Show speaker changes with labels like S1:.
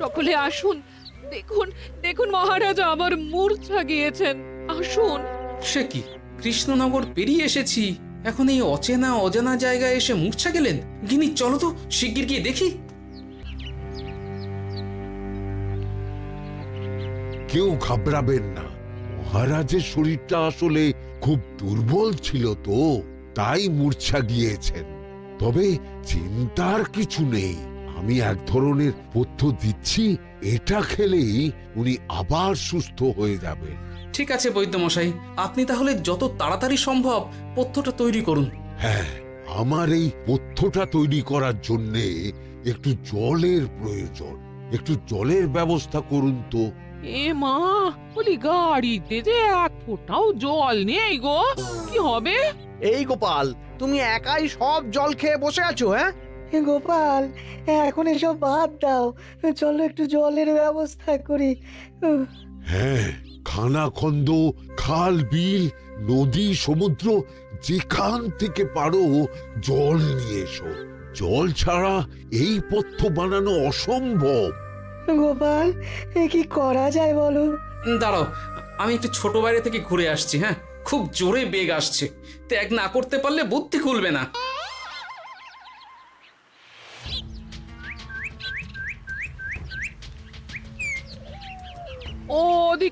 S1: সকলে আসুন। দেখুন দেখুন মহারাজ আবার মূর্ছা গিয়েছেন। আসুন।
S2: সে কি, কৃষ্ণনগর পেরিয়ে এসেছি, এখন এই অচেনা অজানা জায়গায় এসে মূর্ছা গেলেন? গিনি চলো তো শিগগির গিয়ে দেখি।
S3: কেউ ঘাবড়াবেন না, মহারাজের শরীরটা আসলে খুব দুর্বল ছিল তো, তাই মূর্ছা গিয়েছেন। তবে চিন্তার কিছু নেই, আমি এক ধরনের পথ্য দিচ্ছি, এটা খেলেই উনি আবার সুস্থ হয়ে যাবেন।
S2: ঠিক আছে বৈদ্যমশাই, আপনি তাহলে যত তাড়াতাড়ি সম্ভব পথ্যটা তৈরি করুন।
S3: হ্যাঁ, আমার এই পথ্যটা তৈরি করার জন্যে একটু জলের প্রয়োজন। একটু জলের ব্যবস্থা করুন তো।
S4: এ মা, বলি গাড়িতে যে এক ফোঁটাও জল নেই গো, কি হবে?
S5: এই গোপাল, তুমি একাই সব জল খেয়ে বসে আছো? হ্যাঁ,
S6: গোপাল, এখন এসব বাদ দাও, চলো একটু জলের ব্যবস্থা করি।
S3: হ্যাঁ, খানাখন্দ, খাল, বিল, নদী, সমুদ্র, যেখান থেকে পারো জল নিয়ে এসো। জল ছাড়া এই পথ্য বানানো অসম্ভব।
S6: গোপাল, এ কি করা যায় বলো?
S2: দাঁড়াও, আমি একটু ছোট বাইরে থেকে ঘুরে আসছি। হ্যাঁ, খুব জোরে বেগ আসছে, ত্যাগ না করতে পারলে বুদ্ধি খুলবে না।
S4: ওদিকে